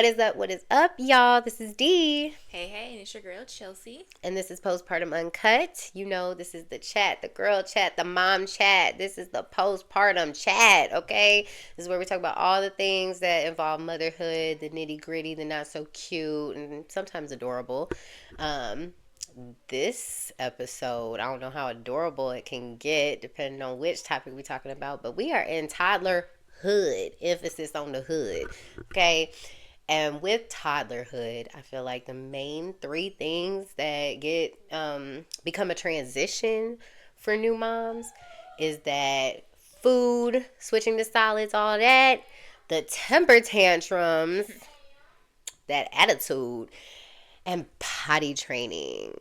What is up? What is up, y'all? This is Dee. Hey, and it's your girl, Chelsea. And this is Postpartum Uncut. You know, this is the chat, the girl chat, the mom chat. This is the postpartum chat, okay? This is where we talk about all the things that involve motherhood, the nitty gritty, the not so cute, and sometimes adorable. This episode, I don't know how adorable it can get, depending on which topic we're talking about, but we are in toddlerhood. Emphasis on the hood, okay? And with toddlerhood, I feel like the main three things that become a transition for new moms is that food, switching to solids, all that, the temper tantrums, that attitude, and potty training.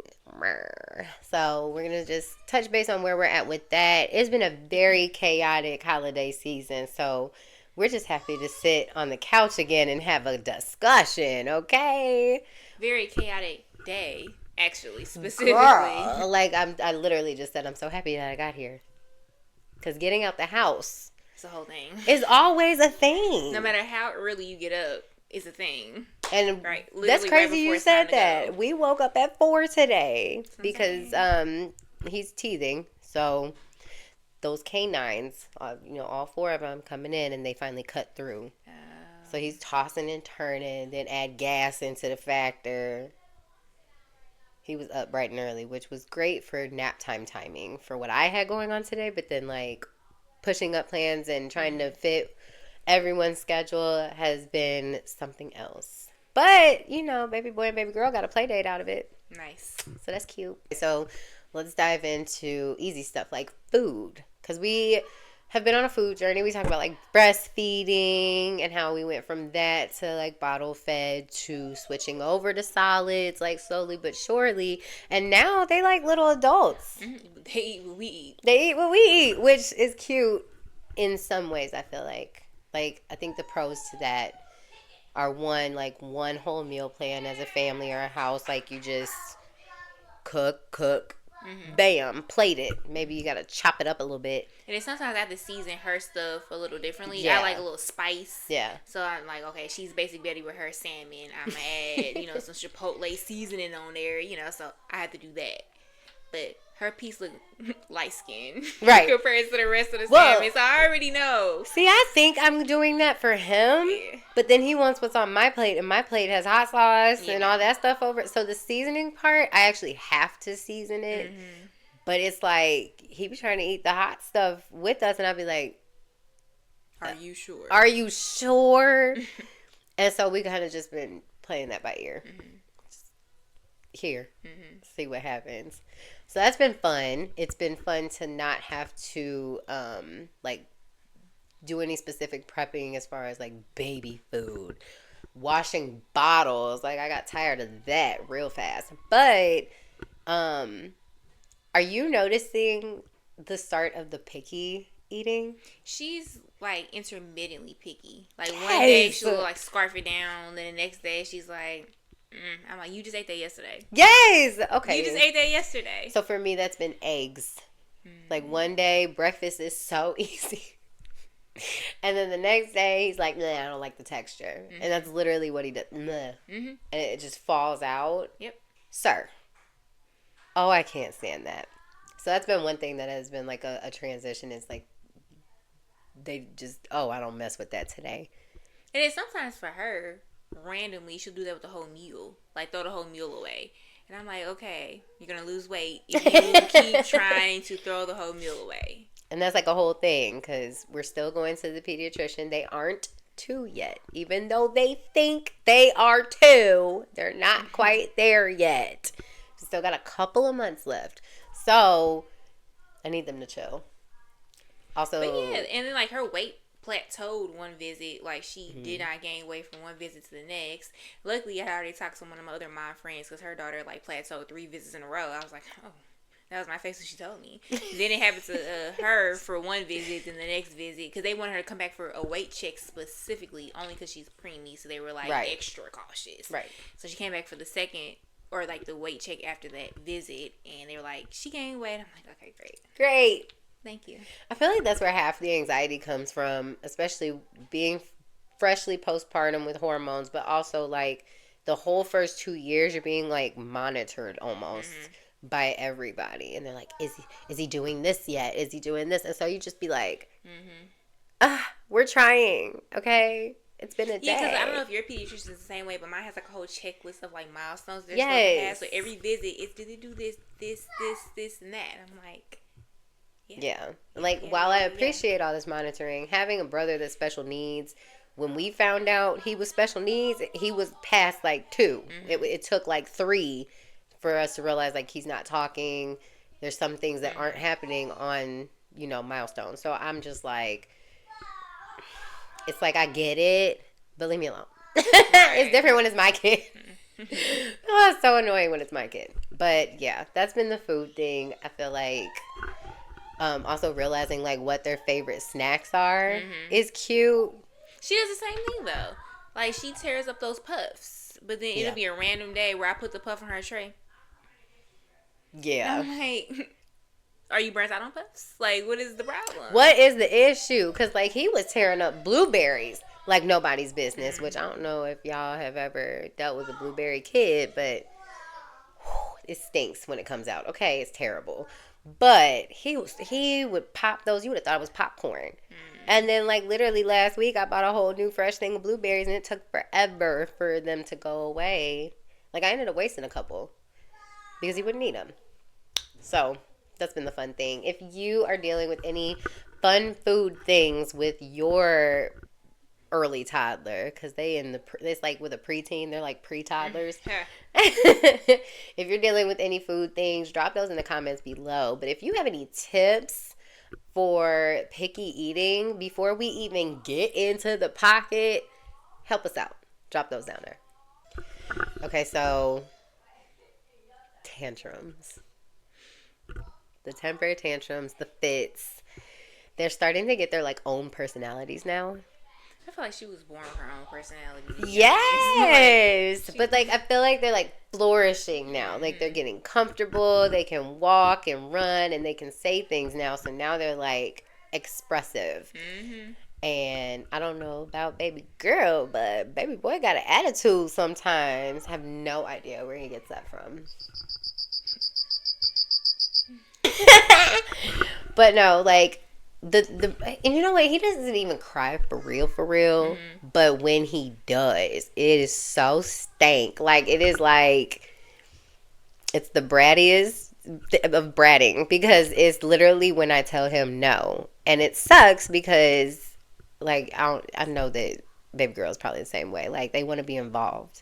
So we're going to just touch base on where we're at with that. It's been a very chaotic holiday season, so we're just happy to sit on the couch again and have a discussion, okay? Very chaotic day, actually, specifically. Girl, like, I literally just said I'm so happy that I got here. Because getting out the house It's a whole thing. is always a thing. No matter how early you get up, it's a thing. And right, that's crazy right you said that. We woke up at 4 today because he's teething, so those canines, all 4 of them coming in, and they finally cut through. So he's tossing and turning, then add gas into the factor. He was up bright and early, which was great for nap time timing for what I had going on today, but then, pushing up plans and trying to fit everyone's schedule has been something else. But, baby boy and baby girl got a play date out of it. Nice. So that's cute. So let's dive into easy stuff like food. Because we have been on a food journey. We talk about breastfeeding and how we went from that to bottle fed to switching over to solids slowly but surely. And now they like little adults. They eat what we eat. They eat what we eat, which is cute in some ways, I feel like. I think the pros to that are one whole meal plan as a family or a house. You just cook, bam, plate it. Maybe you gotta chop it up a little bit. And then sometimes I have to season her stuff a little differently. Yeah. I like a little spice. Yeah. So I'm like, okay, she's Basic Betty with her salmon. I'm gonna add, some chipotle seasoning on there, so I have to do that. But her piece look light skinned, right, compared to the rest of the salmon. So I already know. See, I think I'm doing that for him, but then he wants what's on my plate, and my plate has hot sauce and all that stuff over it. So the seasoning part, I actually have to season it, but it's he be trying to eat the hot stuff with us, and I'll be like, "Are you sure? Are you sure?" And so we kind of just been playing that by ear. Here, see what happens. So that's been fun. It's been fun to not have to do any specific prepping as far as baby food, washing bottles. I got tired of that real fast. But are you noticing the start of the picky eating? She's intermittently picky. One day she'll scarf it down, then the next day she's like, I'm like, you just ate that yesterday. Yes. Okay. You just ate that yesterday. So for me, that's been eggs. One day, breakfast is so easy. And then the next day, he's like, nah, I don't like the texture. And that's literally what he does. Nah. And it just falls out. Yep. Sir. Oh, I can't stand that. So that's been one thing that has been a transition. Is they just, I don't mess with that today. And then sometimes for her, randomly she'll do that with the whole meal, throw the whole meal away, and I'm like, okay, you're gonna lose weight if you keep trying to throw the whole meal away. And that's a whole thing, because we're still going to the pediatrician. They aren't 2 yet, even though they think they are 2. They're not quite there yet. Still got a couple of months left, so I need them to chill. Also, but yeah, and then her weight plateaued one visit. She did not gain weight from one visit to the next. Luckily, I had already talked to one of my other mom friends, because her daughter plateaued 3 visits in a row. I was like, oh, that was my face when she told me. Then it happened to her for one visit, then the next visit, because they wanted her to come back for a weight check specifically, only because she's preemie, so they were extra cautious. Right. So she came back for the second, or the weight check after that visit, and they were like, she gained weight. I'm like, okay, great. Thank you. I feel like that's where half the anxiety comes from, especially being freshly postpartum with hormones, but also like the whole first 2 years you're being like monitored almost by everybody, and they're like, is he doing this yet? Is he doing this? And so you just be like, we're trying, okay? It's been a day. Yeah, because I don't know if your pediatrician is the same way, but mine has like a whole checklist of like milestones they're supposed to have. So every visit is, did they do this, and that? And I'm like, yeah. Like, while I appreciate all this monitoring, having a brother that's special needs, when we found out he was special needs, he was past like 2. It took like 3 for us to realize like he's not talking. There's some things that aren't happening on, milestones. So I'm just like, it's like I get it, but leave me alone. It's different when it's my kid. Oh, it's so annoying when it's my kid. But yeah, that's been the food thing. I feel like also realizing like what their favorite snacks are is cute. She does the same thing though. Like she tears up those puffs, but then it'll be a random day where I put the puff on her tray. Yeah. I'm like, are you burnt out on puffs? Like, what is the problem? What is the issue? Because like he was tearing up blueberries like nobody's business, which I don't know if y'all have ever dealt with a blueberry kid, but it stinks when it comes out. Okay, it's terrible. But he would pop those. You would have thought it was popcorn. And then, like, literally last week, I bought a whole new fresh thing of blueberries, and it took forever for them to go away. Like, I ended up wasting a couple because he wouldn't eat them. So, that's been the fun thing. If you are dealing with any fun food things with your early toddler, because it's like with a preteen, they're like pre-toddlers. If you're dealing with any food things, drop those in the comments below. But if you have any tips for picky eating before we even get into the pocket, help us out. Drop those down there. Okay, so tantrums. The temporary tantrums, the fits. They're starting to get their like own personalities now. I feel like she was born with her own personality. Yes. But like I feel like they're like flourishing now. Like they're getting comfortable. They can walk and run and they can say things now. So now they're like expressive. And I don't know about baby girl, but baby boy got an attitude sometimes. I have no idea where he gets that from. But no, like and you know what, he doesn't even cry for real, but when he does, it is so stank. Like it is like it's the brattiest of bratting, because it's literally when I tell him no, and it sucks because like I know that baby girl is probably the same way. Like they want to be involved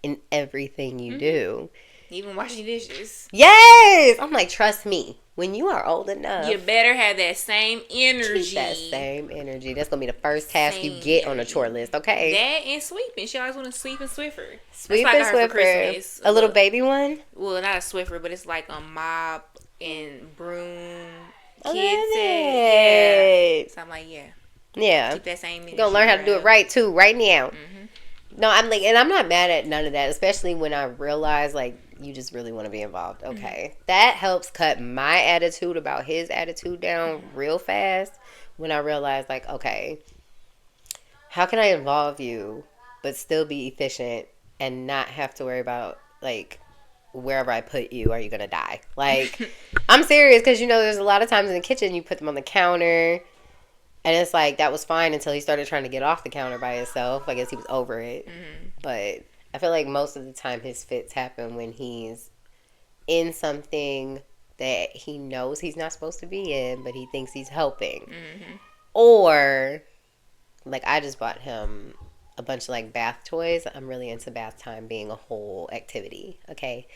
in everything you do. Even washing dishes. Yes! I'm like, trust me. When you are old enough, you better have that same energy. Keep that same energy. That's going to be the first task you get on the chore list, okay? That and sweeping. She always want to sweep and Swiffer. Sweep and Swiffer. A little baby one? Well, not a Swiffer, but it's like a mop and broom. I Kids love it. Yeah. So I'm like, yeah. Keep that same energy. You're going to learn how to do it right, too, right now. No, I'm like, and I'm not mad at none of that, especially when I realize, like, you just really want to be involved. Okay. That helps cut my attitude about his attitude down real fast when I realize, like, okay, how can I involve you but still be efficient and not have to worry about, like, wherever I put you, are you going to die? Like, I'm serious, because, there's a lot of times in the kitchen you put them on the counter. And it's like, that was fine until he started trying to get off the counter by himself. I guess he was over it. But I feel like most of the time his fits happen when he's in something that he knows he's not supposed to be in, but he thinks he's helping. Or, like, I just bought him a bunch of, like, bath toys. I'm really into bath time being a whole activity, okay?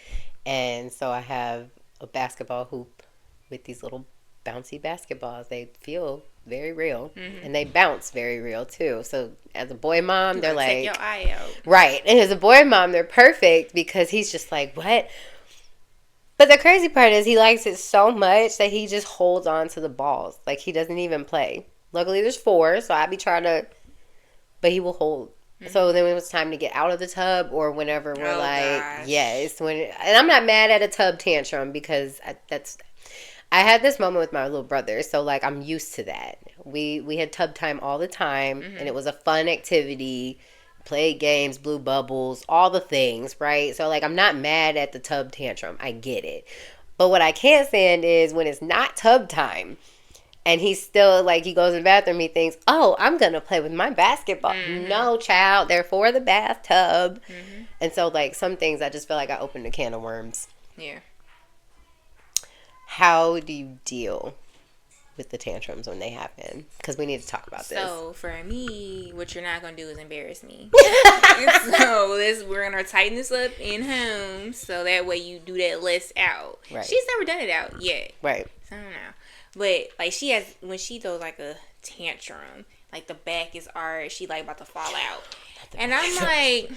And so I have a basketball hoop with these little bouncy basketballs. They feel very real, and they bounce very real too. So as a boy mom, they're like, take your eye out. Right. And as a boy mom, they're perfect, because he's just like, what? But the crazy part is he likes it so much that he just holds on to the balls. Like, he doesn't even play. Luckily there's 4, so I be trying to, but he will hold. So then when it's time to get out of the tub, or whenever we're gosh. yes, and I'm not mad at a tub tantrum, because I had this moment with my little brother, so like I'm used to that. We had tub time all the time, and it was a fun activity. Played games, blew bubbles, all the things, right? So like I'm not mad at the tub tantrum. I get it. But what I can't stand is when it's not tub time and he's still like he goes in the bathroom, he thinks, "Oh, I'm gonna play with my basketball." No, child, they're for the bathtub. And so like some things I just feel like I opened a can of worms. Yeah. How do you deal with the tantrums when they happen? Because we need to talk about this. So for me, what you're not gonna do is embarrass me. So we're gonna tighten this up in home, so that way you do that less out. Right. She's never done it out yet. Right. So I don't know, but like she has when she throws like a tantrum, like the back is arched, she like about to fall out, and I'm like.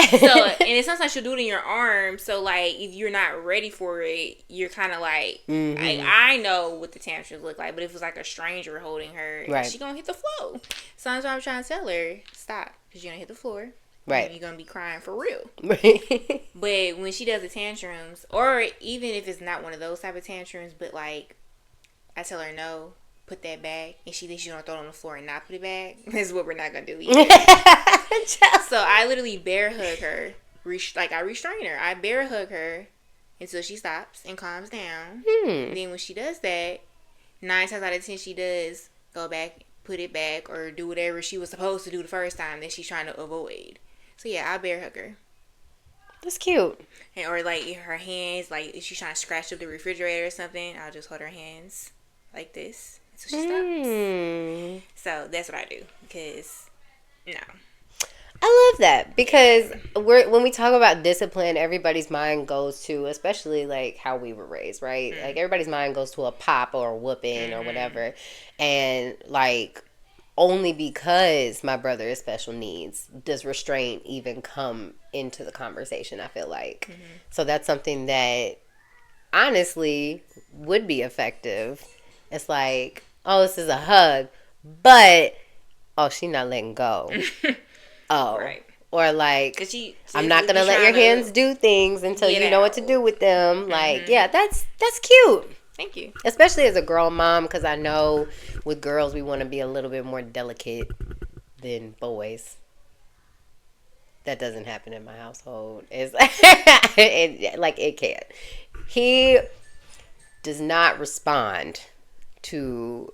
So, and then sometimes she'll do it in your arm. So, like, if you're not ready for it, you're kind of like, I know what the tantrums look like, but if it was like a stranger holding her, right, she gonna hit the floor. Sometimes I'm trying to tell her, stop, because you're gonna hit the floor. Right. You're gonna be crying for real. Right. But when she does the tantrums, or even if it's not one of those type of tantrums, but like, I tell her no. Put that back, and she thinks you're gonna throw it on the floor and not put it back. This is what we're not gonna do either. So I literally bear hug her, I restrain her. I bear hug her until she stops and calms down. And then when she does that, 9 times out of 10 she does go back, put it back, or do whatever she was supposed to do the first time that she's trying to avoid. So yeah, I bear hug her. That's cute. And, or like her hands, like if she's trying to scratch up the refrigerator or something, I'll just hold her hands like this. So she stops. So that's what I do. Because, no. I love that. Because when we talk about discipline, everybody's mind goes to, especially like how we were raised, right? Like everybody's mind goes to a pop or a whooping or whatever. And like only because my brother is special needs does restraint even come into the conversation, I feel like. So that's something that honestly would be effective. It's like, oh, this is a hug, but, oh, she not letting go. Oh. Right. Or like, I'm not going to to let your hands do things until you know what to do with them. Like, yeah, that's cute. Thank you. Especially as a girl mom, because I know with girls we want to be a little bit more delicate than boys. That doesn't happen in my household. It's it can't. He does not respond to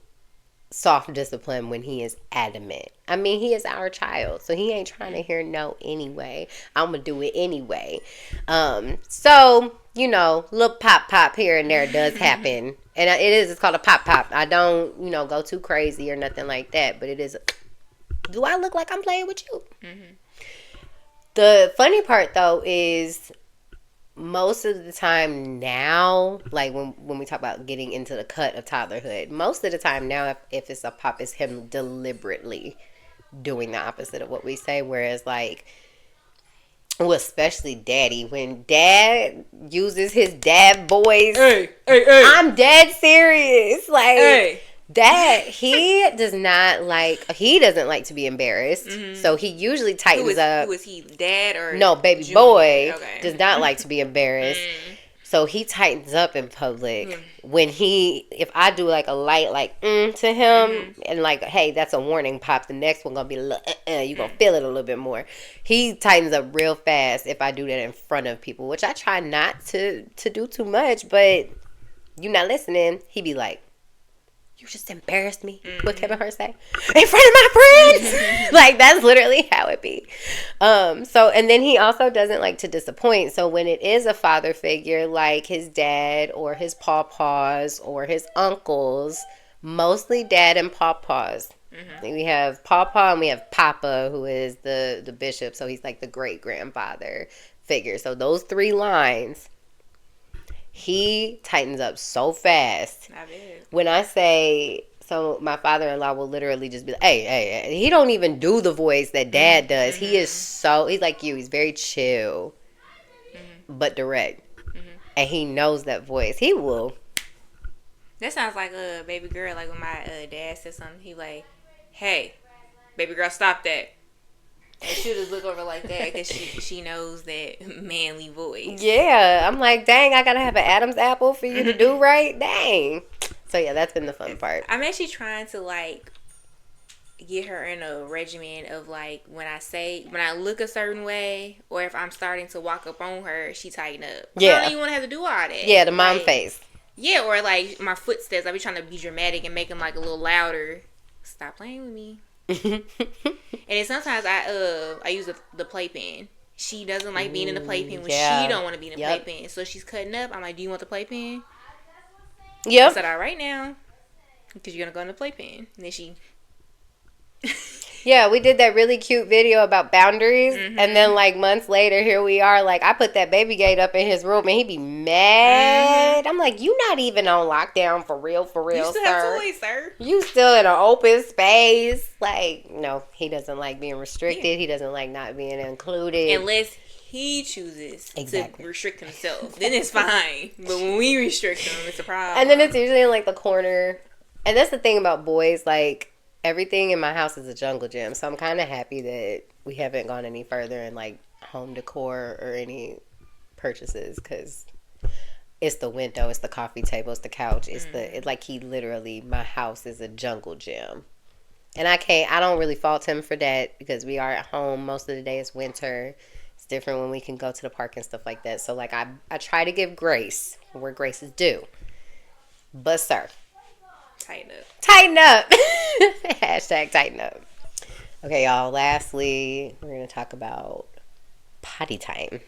soft discipline when he is adamant. I mean, he is our child, so he ain't trying to hear no anyway. I'm gonna do it anyway. So you know, little pop here and there does happen, and it's called a pop. I don't go too crazy or nothing like that, but it is. Do I look like I'm playing with you? The funny part though is, most of the time now, like when we talk about getting into the cut of toddlerhood, most of the time now, if it's a pop, it's him deliberately doing the opposite of what we say. Whereas like, well, especially daddy, when dad uses his dad voice, hey. I'm dead serious. Like, hey. Dad, he doesn't like to be embarrassed. So he usually tightens up. Who is he, dad or no, baby junior? boy Okay. does not like to be embarrassed. So he tightens up in public when if I do like a light to him and like, hey, that's a warning pop, the next one gonna be a little you gonna feel it a little bit more. He tightens up real fast if I do that in front of people, which I try not to do too much, but you not listening, he be like, you just embarrassed me. What Kevin Hart say? In front of my friends. Like, that's literally how it be. So, and then he also doesn't like to disappoint. So when it is a father figure, like his dad or his pawpaws or his uncles, mostly dad and pawpaws. We have pawpaw and we have papa, who is the bishop. So he's like the great grandfather figure. So those 3 lines, he tightens up so fast. I did. When I say, so my father-in-law will literally just be like, hey. He don't even do the voice that dad does. He is he's like you. He's very chill, but direct. And he knows that voice. He will. That sounds like a baby girl. Like when my dad said something, he like, hey, baby girl, stop that. And she'll just look over like that because she knows that manly voice. Yeah, I'm like, dang, I gotta have an Adam's apple for you to do right. Dang. So yeah, that's been the fun part. I'm actually trying to like get her in a regimen of like when I look a certain way or if I'm starting to walk up on her, she tighten up. Yeah. I don't even want to have to do all that. Yeah, the mom like, face. Yeah, or like my footsteps. I be trying to be dramatic and make them like a little louder. Stop playing with me. And then sometimes I use the playpen. She doesn't like being in the playpen when she don't want to be in the playpen. So she's cutting up. I'm like, do you want the playpen? Yep. I said, all right now, because you're gonna go in the playpen. And then she. Yeah, we did that really cute video about boundaries, and then like months later, here we are. Like I put that baby gate up in his room, and he be mad. I'm like, you not even on lockdown for real, You still have toys, sir. You still in an open space. Like, no, he doesn't like being restricted. He doesn't like not being included. Unless he chooses to restrict himself, then it's fine. But when we restrict him, it's a problem. And then it's usually in like the corner. And that's the thing about boys, like. Everything in my house is a jungle gym, so I'm kind of happy that we haven't gone any further in like home decor or any purchases because it's the window, it's the coffee table, it's the couch, it's like he literally, my house is a jungle gym, and I don't really fault him for that because we are at home most of the day. It's winter. It's different when we can go to the park and stuff like that. So like I try to give grace where grace is due, but sir. Tighten up. Hashtag tighten up. Okay, y'all. Lastly, we're going to talk about potty time.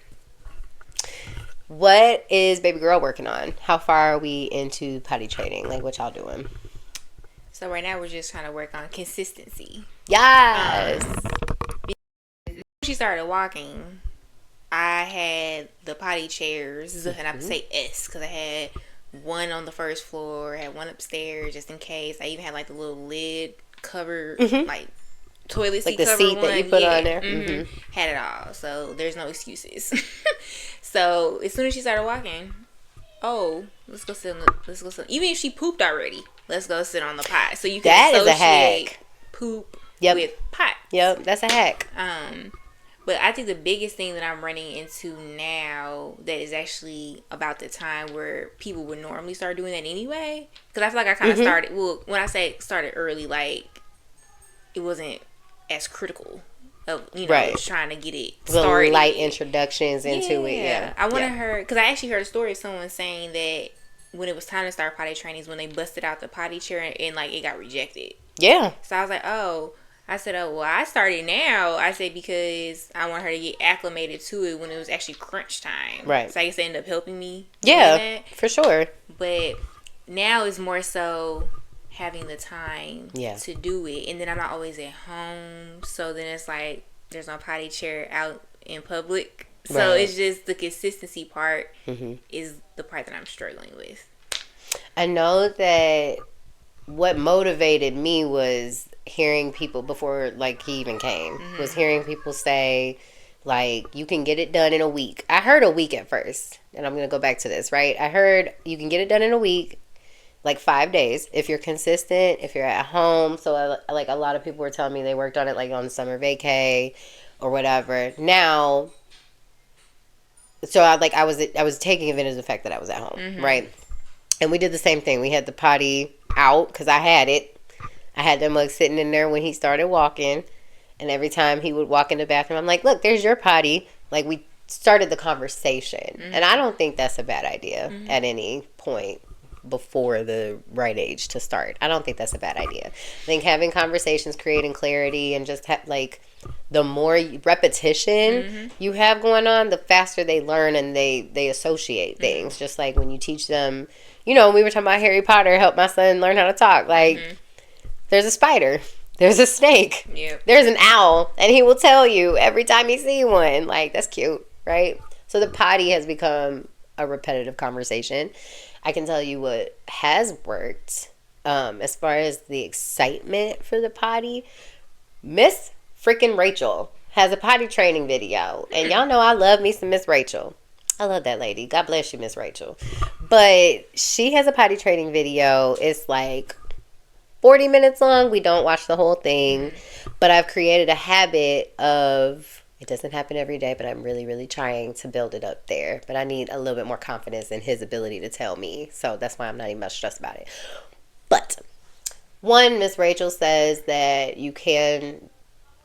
What is baby girl working on? How far are we into potty training? Like, what y'all doing? So right now we're just trying to work on consistency. Yes. When she started walking, I had the potty chairs, and I would say S because I had one on the first floor, had one upstairs just in case. I even had like the little lid cover, like toilet seat like the cover seat one. that you put on there. Had it all, so there's no excuses. So as soon as she started walking, let's go sit. Even if she pooped already, let's go sit on the pot. So you can associate poop with pot. Yep, that's a hack. But I think the biggest thing that I'm running into now that is actually about the time where people would normally start doing that anyway. Because I feel like I kind of started, well, when I say started early, like, it wasn't as critical of, trying to get it started. Little light introductions into it, yeah. I wanted her, because I actually heard a story of someone saying that when it was time to start potty trainings, when they busted out the potty chair and like, it got rejected. Yeah. So I was like, well, I started now. I said because I want her to get acclimated to it when it was actually crunch time. Right. So I guess it ended up helping me. Yeah, for sure. But now it's more so having the time to do it. And then I'm not always at home. So then it's like there's no potty chair out in public. So it's just the consistency part is the part that I'm struggling with. I know that what motivated me was hearing people before like he even came was hearing people say like you can get it done in a week. I heard a week at first, and I'm gonna go back to this, right? I heard you can get it done in a week, like 5 days if you're consistent, if you're at home. So like a lot of people were telling me they worked on it like on summer vacay or whatever. Now, so I was taking advantage of the fact that I was at home, right? And we did the same thing. We had the potty out because I had it. I had them like sitting in there when he started walking, and every time he would walk in the bathroom, I'm like, look, there's your potty. Like, we started the conversation, and I don't think that's a bad idea at any point before the right age to start. I don't think that's a bad idea. I think having conversations, creating clarity, and just like the more repetition you have going on, the faster they learn and they associate things. Just like when you teach them, we were talking about Harry Potter, help my son learn how to talk. Like, there's a spider. There's a snake. Yep. There's an owl. And he will tell you every time you see one. Like, that's cute, right? So the potty has become a repetitive conversation. I can tell you what has worked as far as the excitement for the potty. Miss freaking Rachel has a potty training video. And y'all know I love me some Miss Rachel. I love that lady. God bless you, Miss Rachel. But she has a potty training video. It's like 40 minutes long. We don't watch the whole thing. But I've created a habit of, it doesn't happen every day, but I'm really, really trying to build it up there. But I need a little bit more confidence in his ability to tell me. So that's why I'm not even much stressed about it. But one, Miss Rachel says that you can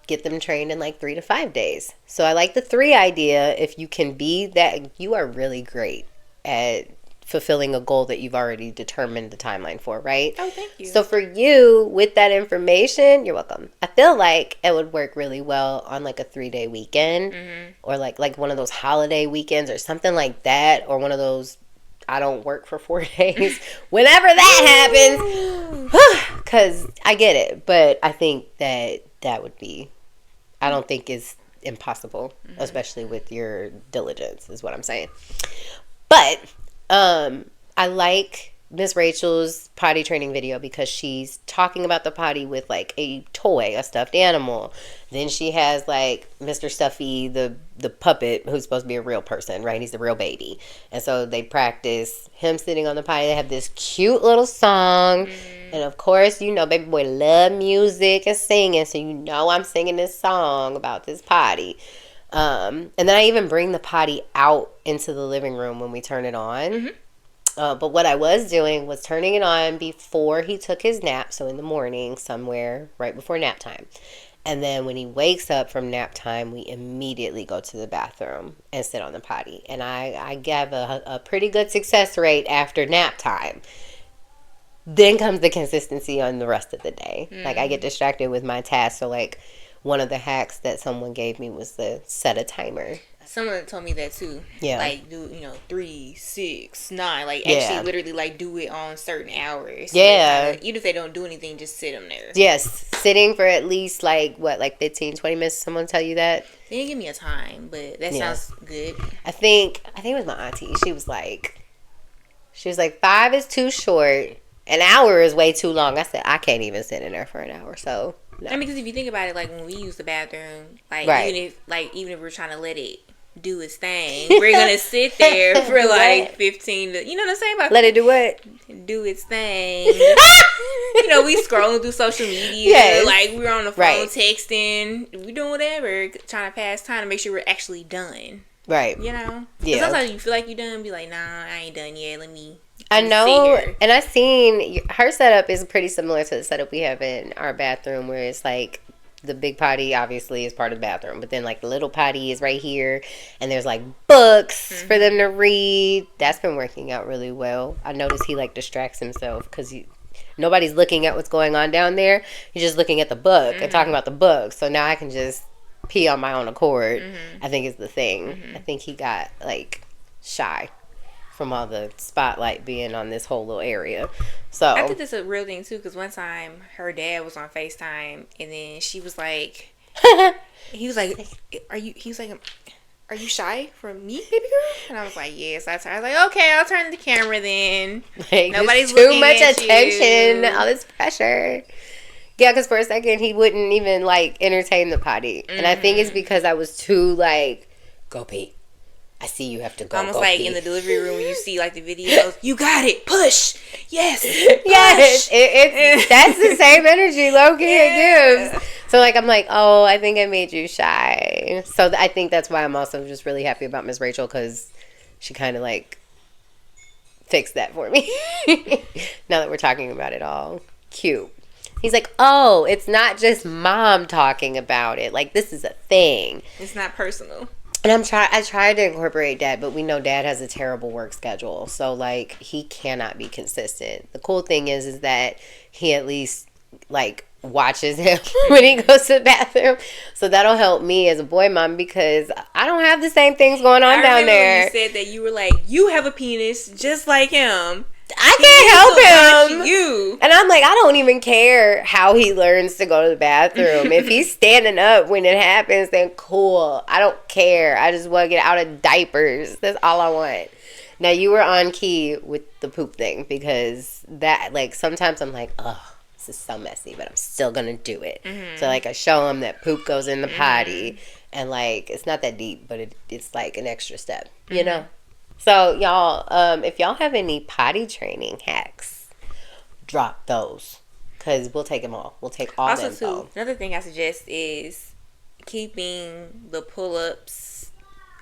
get them trained in like 3 to 5 days. So I like the 3 idea. If you can be that, you are really great at fulfilling a goal that you've already determined the timeline for, right? Oh, thank you. So for you, with that information, you're welcome. I feel like it would work really well on like a 3-day weekend, or like one of those holiday weekends or something like that, or one of those I don't work for 4 days. Whenever that happens, because I get it, but I think that would be, I don't think is impossible, especially with your diligence, is what I'm saying. But I like Miss Rachel's potty training video because she's talking about the potty with like a toy, a stuffed animal. Then she has like Mr. Stuffy, the puppet, who's supposed to be a real person, right? He's a real baby. And so they practice him sitting on the potty. They have this cute little song. And of course, you know, baby boy love music and singing. So you know I'm singing this song about this potty. And then I even bring the potty out into the living room when we turn it on. But what I was doing was turning it on before he took his nap, so in the morning somewhere right before nap time. And then when he wakes up from nap time, we immediately go to the bathroom and sit on the potty. And I have a pretty good success rate after nap time. Then comes the consistency on the rest of the day. Like I get distracted with my tasks, so like one of the hacks that someone gave me was to set a timer. Someone told me that too. Yeah. Like do 3, 6, 9. Like Yeah. actually, literally, like do it on certain hours. Yeah. Like, even if they don't do anything, just sit them there. Yes, sitting for at least like 15, 20 minutes. Someone tell you that? They didn't give me a time, but that sounds good. I think it was my auntie. She was like 5 is too short. An hour is way too long. I said I can't even sit in there for an hour. So no. I mean, because if you think about it, like when we use the bathroom, like Right. even if we're trying to let it do its thing, we're gonna sit there for like 15 to, you know what I'm saying? About let it do what? Do its thing. We scrolling through social media. Yes. Like we're on the phone Right. texting. We doing whatever, trying to pass time to make sure we're actually done. Right. Yeah. Yeah. Sometimes you feel like you're done, be like, nah, I ain't done yet. Let me I know, sit here. and I've seen her setup is pretty similar to the setup we have in our bathroom, where it's like the big potty obviously is part of the bathroom, but then like the little potty is right here, and there's like books for them to read. That's been working out really well. I notice he like distracts himself because nobody's looking at what's going on down there. He's just looking at the book and talking about the book. So now I can just pee on my own accord. I think is the thing. I think he got like shy from all the spotlight being on this whole little area. So I think that's a real thing too, because one time her dad was on FaceTime, and then she was like, he was like, are you shy from me, baby girl? And I was like, yes. I was like, okay, I'll turn the camera then. like, Nobody's too looking much at attention, you. all this pressure. Yeah, because for a second he wouldn't even like entertain the potty, and I think it's because I was too like, go pee. I see you have to go. Almost go like pee. in the delivery room when you see like the videos. You got it. Push. Yes. Yes, it's that's the same energy Loki it gives. So like I'm like, oh, I think I made you shy. So I think that's why I'm also just really happy about Miss Rachel, because she kind of like fixed that for me. Now that we're talking about it all, cute. He's like, oh, it's not just mom talking about it. Like this is a thing. It's not personal. And I tried to incorporate dad, but we know dad has a terrible work schedule. So, like, he cannot be consistent. The cool thing is that he at least, like, watches him when he goes to the bathroom. So that'll help me as a boy mom, because I don't have the same things going on down there. You said that you were like, you have a penis just like him. I can't help him. You. And I'm like, I don't even care how he learns to go to the bathroom. If he's standing up when it happens, then cool. I don't care. I just want to get out of diapers. That's all I want. Now, you were on key with the poop thing, because that, like, sometimes I'm like, oh, this is so messy, but I'm still going to do it. So, like, I show him that poop goes in the potty, and, like, it's not that deep, but it's like an extra step, you know? So, y'all, if y'all have any potty training hacks, drop those. because we'll take them all. We'll take all Also, the too, info. another thing I suggest is keeping the pull-ups,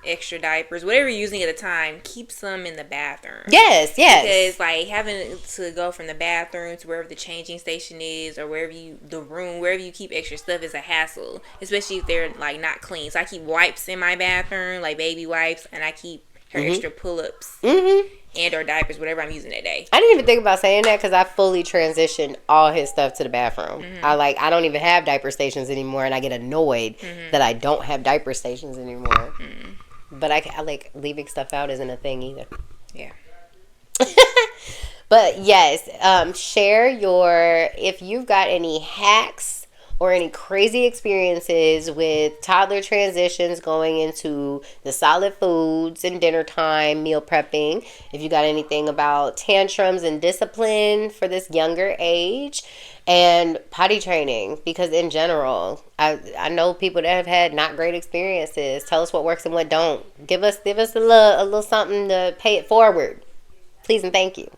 extra diapers, whatever you're using at the time, keep some in the bathroom. Yes. Because like having to go from the bathroom to wherever the changing station is, or wherever you keep extra stuff is a hassle. Especially if they're like not clean. So I keep wipes in my bathroom, like baby wipes, and I keep her extra pull-ups and or diapers, whatever I'm using that day. I didn't even think about saying that because I fully transitioned all his stuff to the bathroom. I don't even have diaper stations anymore, and I get annoyed that I don't have diaper stations anymore. But I like leaving stuff out isn't a thing either. Yeah. But yes, share if you've got any hacks or any crazy experiences with toddler transitions going into the solid foods and dinner time, meal prepping. If you got anything about tantrums and discipline for this younger age, and potty training, because in general, I know people that have had not great experiences. Tell us what works and what don't. Give us a little something to pay it forward. Please and thank you.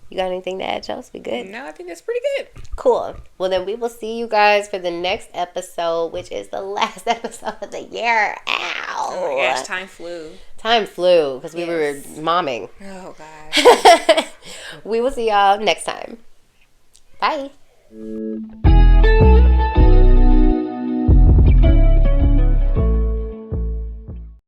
You got anything to add, Chelsea? We good? No, I think that's pretty good. Cool. Well, then we will see you guys for the next episode, which is the last episode of the year. Ow! Oh my gosh, time flew. Time flew because we were momming. Oh gosh. We will see y'all next time. Bye.